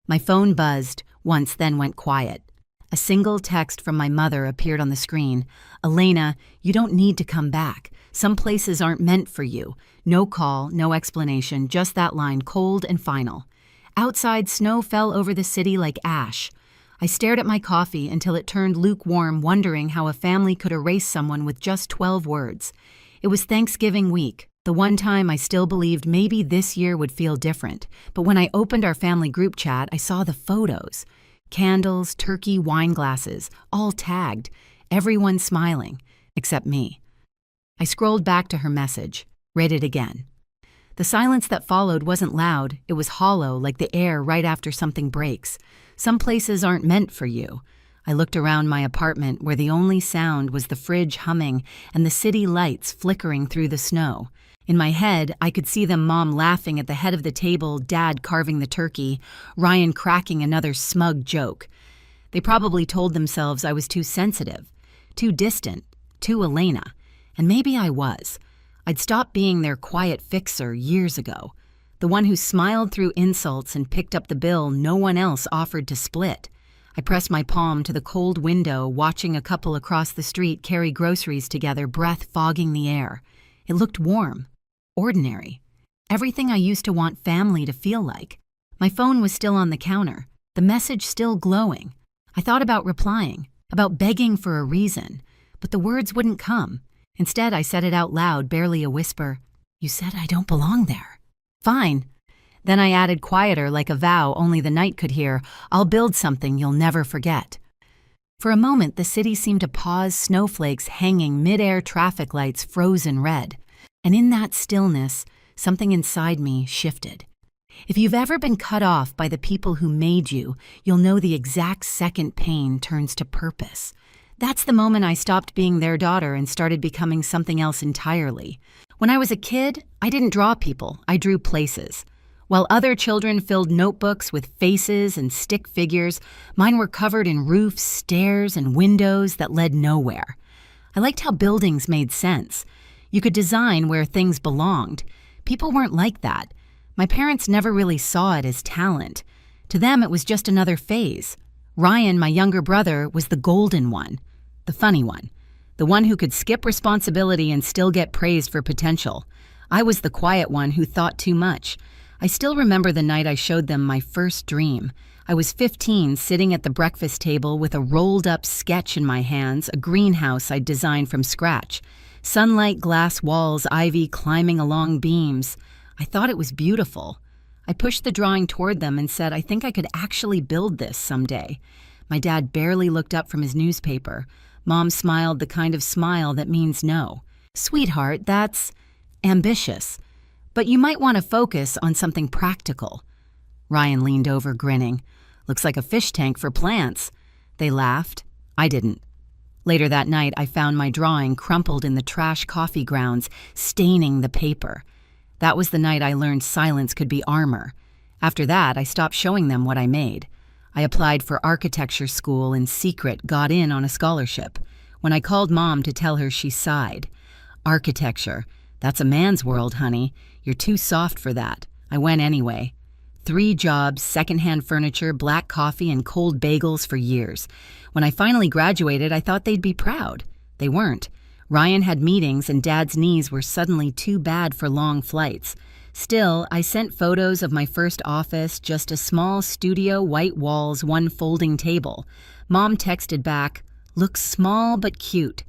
My phone buzzed once, then went quiet. A single text from my mother appeared on the screen. "Elena, you don't need to come back. Some places aren't meant for you." No call, no explanation, just that line, cold and final. Outside, snow fell over the city like ash. I stared at my coffee until it turned lukewarm, wondering how a family could erase someone with just 12 words. It was Thanksgiving week, the one time I still believed maybe this year would feel different. But when I opened our family group chat, I saw the photos. Candles, turkey, wine glasses, all tagged. Everyone smiling, except me. I scrolled back to her message, read it again. The silence that followed wasn't loud, it was hollow, like the air right after something breaks. Some places aren't meant for you. I looked around my apartment where the only sound was the fridge humming and the city lights flickering through the snow. In my head, I could see them, Mom laughing at the head of the table, Dad carving the turkey, Ryan cracking another smug joke. They probably told themselves I was too sensitive, too distant, too Elena. And maybe I was. I'd stopped being their quiet fixer years ago. The one who smiled through insults and picked up the bill no one else offered to split. I pressed my palm to the cold window, watching a couple across the street carry groceries together, breath fogging the air. It looked warm. Ordinary. Everything I used to want family to feel like. My phone was still on the counter, the message still glowing. I thought about replying, about begging for a reason, but the words wouldn't come. Instead, I said it out loud, barely a whisper. "You said I don't belong there." "Fine." Then I added quieter, like a vow only the night could hear, "I'll build something you'll never forget." For a moment, the city seemed to pause, snowflakes hanging, mid-air traffic lights frozen red. And in that stillness, something inside me shifted. If you've ever been cut off by the people who made you, you'll know the exact second pain turns to purpose. That's the moment I stopped being their daughter and started becoming something else entirely. When I was a kid, I didn't draw people, I drew places. While other children filled notebooks with faces and stick figures, mine were covered in roofs, stairs, and windows that led nowhere. I liked how buildings made sense. You could design where things belonged. People weren't like that. My parents never really saw it as talent. To them, it was just another phase. Ryan, my younger brother, was the golden one, the funny one, the one who could skip responsibility and still get praised for potential. I was the quiet one who thought too much. I still remember the night I showed them my first dream. I was 15, sitting at the breakfast table with a rolled-up sketch in my hands, a greenhouse I'd designed from scratch. Sunlight, glass walls, ivy climbing along beams. I thought it was beautiful. I pushed the drawing toward them and said, "I think I could actually build this someday." My dad barely looked up from his newspaper. Mom smiled the kind of smile that means no. "Sweetheart, that's ambitious. But you might want to focus on something practical." Ryan leaned over, grinning. "Looks like a fish tank for plants." They laughed. I didn't. Later that night, I found my drawing crumpled in the trash coffee grounds, staining the paper. That was the night I learned silence could be armor. After that, I stopped showing them what I made. I applied for architecture school in secret, got in on a scholarship. When I called Mom to tell her, she sighed. "Architecture. That's a man's world, honey. You're too soft for that." I went anyway. 3 jobs, secondhand furniture, black coffee, and cold bagels for years. When I finally graduated, I thought they'd be proud. They weren't. Ryan had meetings, and Dad's knees were suddenly too bad for long flights. Still, I sent photos of my first office, just a small studio, white walls, 1 folding table. Mom texted back, "Looks small but cute."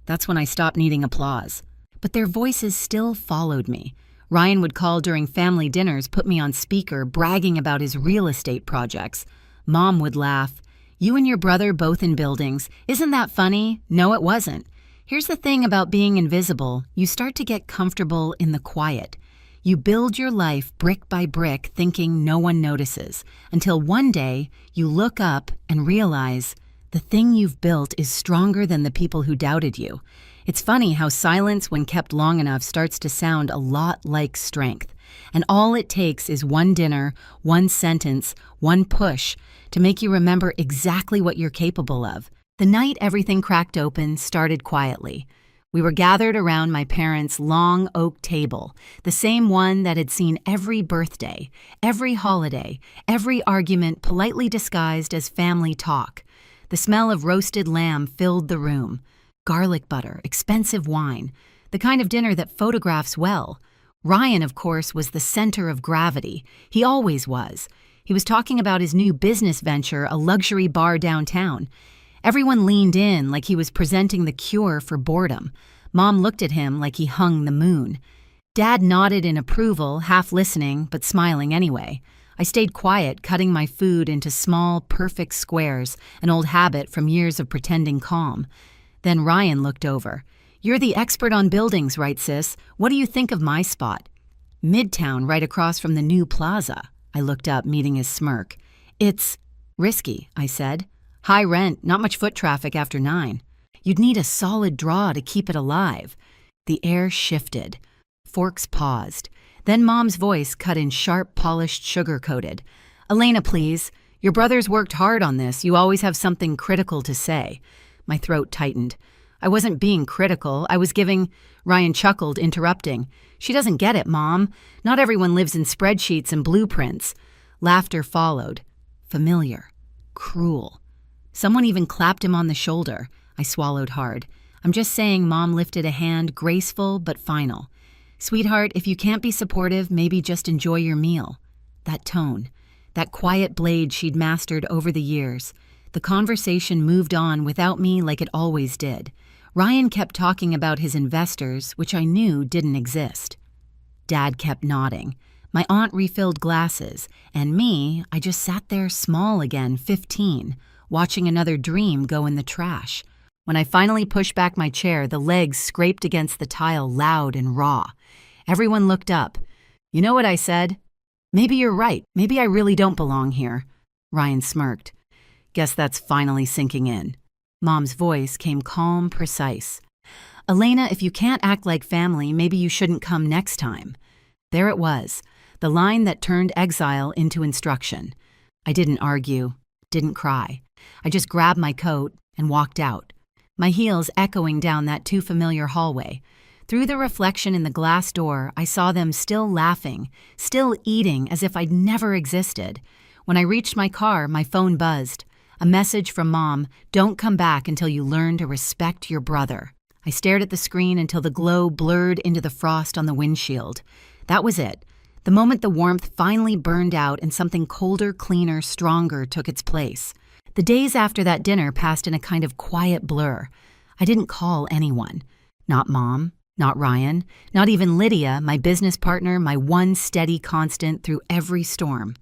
That's when I stopped needing applause. But their voices still followed me. Ryan would call during family dinners, put me on speaker, bragging about his real estate projects. Mom would laugh. "You and your brother both in buildings. Isn't that funny?" No, it wasn't. Here's the thing about being invisible. You start to get comfortable in the quiet. You build your life brick by brick, thinking no one notices, until one day you look up and realize the thing you've built is stronger than the people who doubted you. It's funny how silence, when kept long enough, starts to sound a lot like strength. And all it takes is one dinner, one sentence, one push to make you remember exactly what you're capable of. The night everything cracked open started quietly. We were gathered around my parents' long oak table, the same one that had seen every birthday, every holiday, every argument politely disguised as family talk. The smell of roasted lamb filled the room. Garlic butter, expensive wine, the kind of dinner that photographs well. Ryan, of course, was the center of gravity. He always was. He was talking about his new business venture, a luxury bar downtown. Everyone leaned in like he was presenting the cure for boredom. Mom looked at him like he hung the moon. Dad nodded in approval, half listening, but smiling anyway. I stayed quiet, cutting my food into small, perfect squares, an old habit from years of pretending calm. Then Ryan looked over. "You're the expert on buildings, right, sis? What do you think of my spot?" "Midtown, right across from the new plaza." I looked up, meeting his smirk. "It's risky," I said. "High rent, not much foot traffic after 9. You'd need a solid draw to keep it alive." The air shifted. Forks paused. Then Mom's voice cut in sharp, polished, sugar-coated. "Elena, please. Your brother's worked hard on this. You always have something critical to say." My throat tightened. I wasn't being critical. I was giving... Ryan chuckled, interrupting. "She doesn't get it, Mom. Not everyone lives in spreadsheets and blueprints." Laughter followed. Familiar. Cruel. Someone even clapped him on the shoulder. I swallowed hard. "I'm just saying," Mom lifted a hand, graceful but final. "Sweetheart, if you can't be supportive, maybe just enjoy your meal." That tone. That quiet blade she'd mastered over the years. The conversation moved on without me like it always did. Ryan kept talking about his investors, which I knew didn't exist. Dad kept nodding. My aunt refilled glasses, and me, I just sat there small again, 15, watching another dream go in the trash. When I finally pushed back my chair, the legs scraped against the tile loud and raw. Everyone looked up. "You know what I said? Maybe you're right. Maybe I really don't belong here." Ryan smirked. "Guess that's finally sinking in." Mom's voice came calm, precise. "Elena, if you can't act like family, maybe you shouldn't come next time." There it was, the line that turned exile into instruction. I didn't argue, didn't cry. I just grabbed my coat and walked out, my heels echoing down that too familiar hallway. Through the reflection in the glass door, I saw them still laughing, still eating as if I'd never existed. When I reached my car, my phone buzzed. A message from Mom, "Don't come back until you learn to respect your brother." I stared at the screen until the glow blurred into the frost on the windshield. That was it. The moment the warmth finally burned out and something colder, cleaner, stronger took its place. The days after that dinner passed in a kind of quiet blur. I didn't call anyone. Not Mom, not Ryan, not even Lydia, my business partner, my one steady constant through every storm.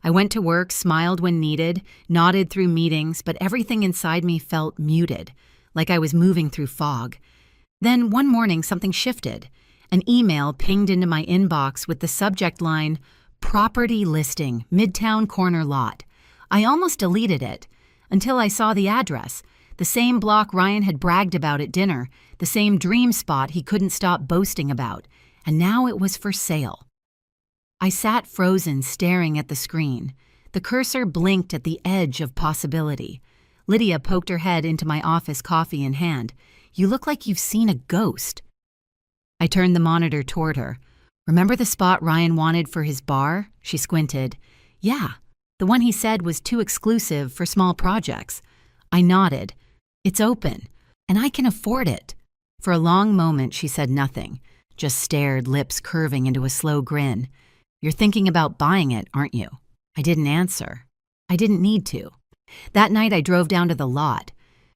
I went to work, smiled when needed, nodded through meetings, but everything inside me felt muted, like I was moving through fog. Then one morning something shifted. An email pinged into my inbox with the subject line, "Property listing, Midtown corner lot." I almost deleted it, until I saw the address, the same block Ryan had bragged about at dinner, the same dream spot he couldn't stop boasting about, and now it was for sale. I sat frozen, staring at the screen. The cursor blinked at the edge of possibility. Lydia poked her head into my office, coffee in hand. "You look like you've seen a ghost." I turned the monitor toward her. "Remember the spot Ryan wanted for his bar?" She squinted. "Yeah, the one he said was too exclusive for small projects." I nodded. "It's open, and I can afford it." For a long moment she said nothing, just stared, lips curving into a slow grin. "You're thinking about buying it, aren't you?" I didn't answer. I didn't need to. That night I drove down to the lot.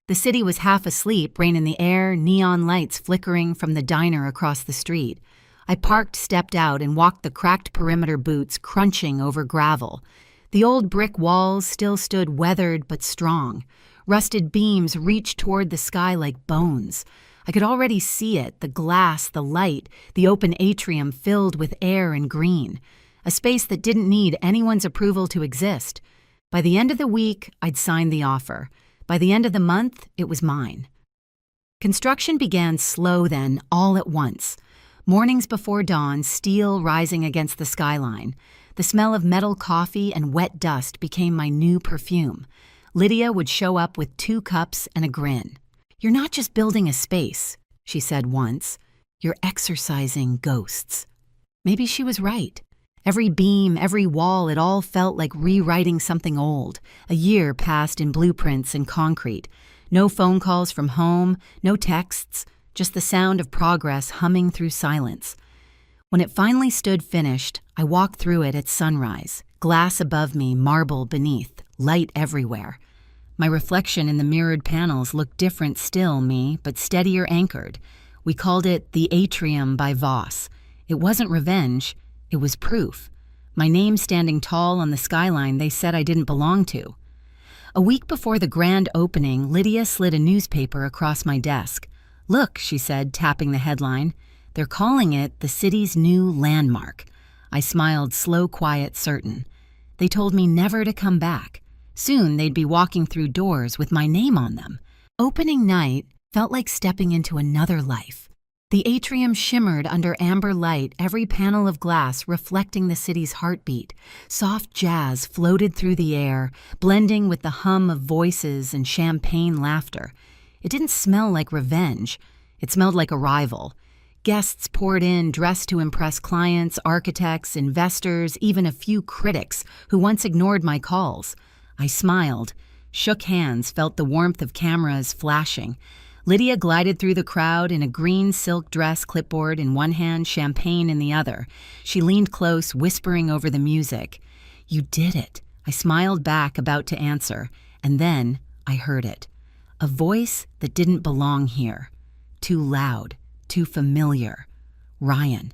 The city was half asleep, rain in the air, neon lights flickering from the diner across the street. I parked, stepped out, and walked the cracked perimeter boots crunching over gravel. The old brick walls still stood weathered but strong. Rusted beams reached toward the sky like bones. I could already see it, the glass, the light, the open atrium filled with air and green. A space that didn't need anyone's approval to exist. By the end of the week, I'd signed the offer. By the end of the month, it was mine. Construction began slow then, all at once. Mornings before dawn, steel rising against the skyline. The smell of metal coffee and wet dust became my new perfume. Lydia would show up with 2 cups and a grin. "You're not just building a space. she said once. "You're exorcising ghosts." Maybe she was right. Every beam, every wall, it all felt like rewriting something old. A year passed in blueprints and concrete. No phone calls from home, no texts, just the sound of progress humming through silence. When it finally stood finished, I walked through it at sunrise. Glass above me, marble beneath, light everywhere. My reflection in the mirrored panels looked different still, me, but steadier anchored. We called it the Atrium by Voss. It wasn't revenge, it was proof. My name standing tall on the skyline they said I didn't belong to. A week before the grand opening, Lydia slid a newspaper across my desk. "Look," she said, tapping the headline. "They're calling it the city's new landmark." I smiled, slow, quiet, certain. They told me never to come back. Soon they'd be walking through doors with my name on them. Opening night felt like stepping into another life. The atrium shimmered under amber light, every panel of glass reflecting the city's heartbeat. Soft jazz floated through the air, blending with the hum of voices and champagne laughter. It didn't smell like revenge. It smelled like arrival. Guests poured in dressed to impress clients, architects, investors, even a few critics who once ignored my calls. I smiled, shook hands, felt the warmth of cameras flashing. Lydia glided through the crowd in a green silk dress, clipboard in one hand, champagne in the other. She leaned close, whispering over the music. "You did it." I smiled back, about to answer, and then I heard it. A voice that didn't belong here. Too loud, too familiar. Ryan.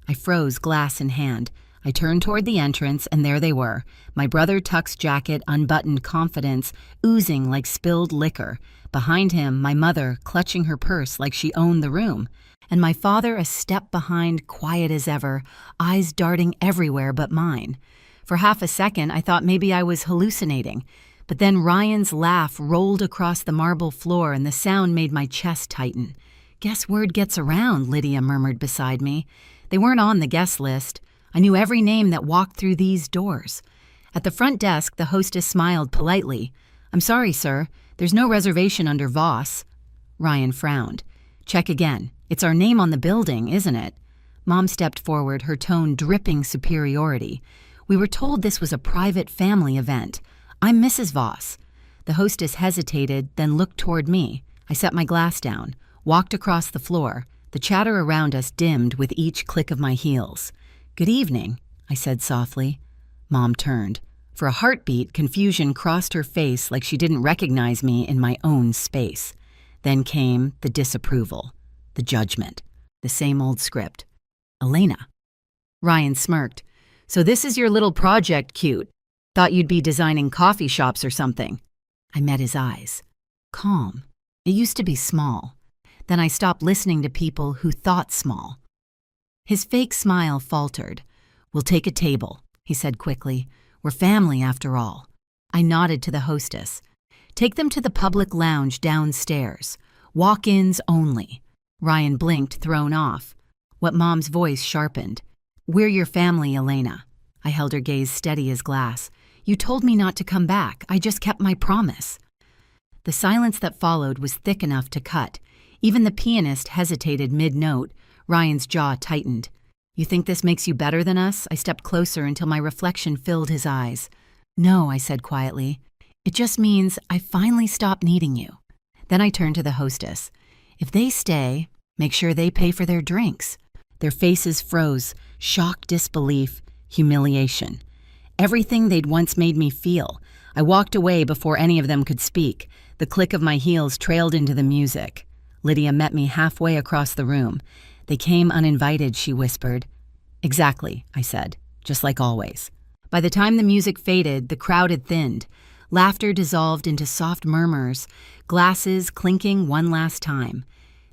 I froze, glass in hand. I turned toward the entrance, and there they were. My brother Tuck's jacket, unbuttoned, confidence, oozing like spilled liquor. Behind him, my mother, clutching her purse like she owned the room. And my father a step behind, quiet as ever, eyes darting everywhere but mine. For half a second, I thought maybe I was hallucinating. But then Ryan's laugh rolled across the marble floor, and the sound made my chest tighten. "Guess word gets around," Lydia murmured beside me. They weren't on the guest list. I knew every name that walked through these doors. At the front desk, the hostess smiled politely. "I'm sorry, sir. There's no reservation under Voss." Ryan frowned. "Check again. It's our name on the building, isn't it?" Mom stepped forward, her tone dripping superiority. "We were told this was a private family event. I'm Mrs. Voss." The hostess hesitated, then looked toward me. I set my glass down, walked across the floor. The chatter around us dimmed with each click of my heels. "Good evening," I said softly. Mom turned. For a heartbeat, confusion crossed her face like she didn't recognize me in my own space. Then came the disapproval, the judgment, the same old script. "Elena." Ryan smirked. "So this is your little project, cute. Thought you'd be designing coffee shops or something." I met his eyes. Calm. It used to be small. Then I stopped listening to people who thought small. His fake smile faltered. "We'll take a table," he said quickly. "We're family, after all." I nodded to the hostess. "Take them to the public lounge downstairs. Walk-ins only." Ryan blinked, thrown off. What Mom's voice sharpened. "We're your family, Elena." I held her gaze steady as glass. "You told me not to come back. I just kept my promise." The silence that followed was thick enough to cut. Even the pianist hesitated mid-note. Ryan's jaw tightened. "You think this makes you better than us?" I stepped closer until my reflection filled his eyes. "No," I said quietly. "It just means I finally stopped needing you." Then I turned to the hostess. "If they stay, make sure they pay for their drinks." Their faces froze, shock, disbelief, humiliation. Everything they'd once made me feel. I walked away before any of them could speak. The click of my heels trailed into the music. Lydia met me halfway across the room. "They came uninvited," she whispered. "Exactly," I said, just like always. By the time the music faded, the crowd had thinned. Laughter dissolved into soft murmurs, glasses clinking one last time.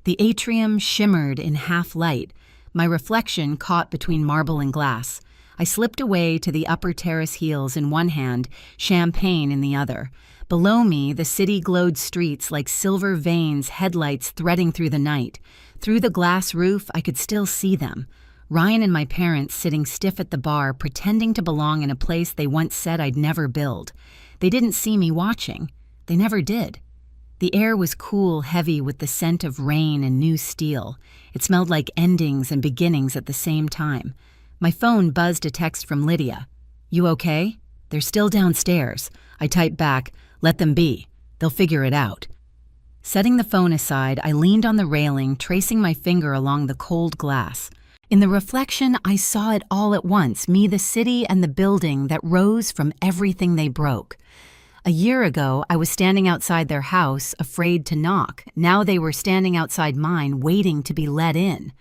The atrium shimmered in half-light, my reflection caught between marble and glass. I slipped away to the upper terrace heels in one hand, champagne in the other. Below me, the city glowed streets like silver veins, headlights threading through the night. Through the glass roof, I could still see them. Ryan and my parents sitting stiff at the bar, pretending to belong in a place they once said I'd never build. They didn't see me watching. They never did. The air was cool, heavy with the scent of rain and new steel. It smelled like endings and beginnings at the same time. My phone buzzed a text from Lydia. "You okay?" "They're still downstairs." I typed back, "Let them be. They'll figure it out." Setting the phone aside, I leaned on the railing, tracing my finger along the cold glass. In the reflection, I saw it all at once, me, the city, and the building that rose from everything they broke. A year ago, I was standing outside their house, afraid to knock. Now they were standing outside mine, waiting to be let in.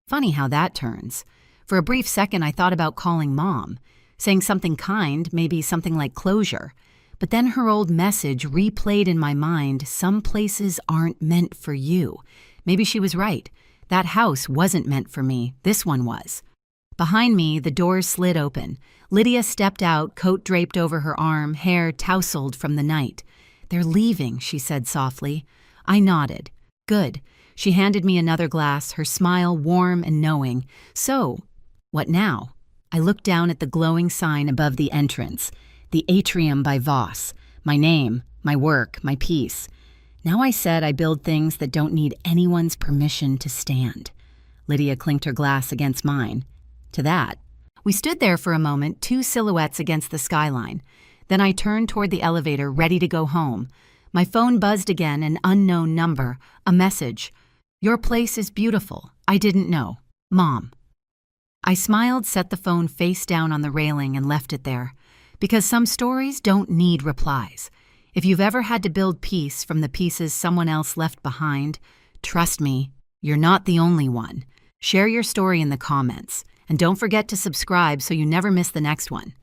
Funny how that turns. For a brief second, I thought about calling Mom, saying something kind, maybe something like closure. But then her old message replayed in my mind, "Some places aren't meant for you." Maybe she was right. That house wasn't meant for me. This one was. Behind me, the doors slid open. Lydia stepped out, coat draped over her arm, hair tousled from the night. "They're leaving," she said softly. I nodded. "Good." She handed me another glass, her smile warm and knowing. "So, what now?" I looked down at the glowing sign above the entrance. The Atrium by Voss. My name, my work, my peace. Now I said I build things that don't need anyone's permission to stand. Lydia clinked her glass against mine. To that. We stood there for a moment, two silhouettes against the skyline. Then I turned toward the elevator, ready to go home. My phone buzzed again, an unknown number, a message. "Your place is beautiful. I didn't know. Mom." I smiled, set the phone face down on the railing, and left it there. Because some stories don't need replies. If you've ever had to build peace from the pieces someone else left behind, trust me, you're not the only one. Share your story in the comments. And don't forget to subscribe so you never miss the next one.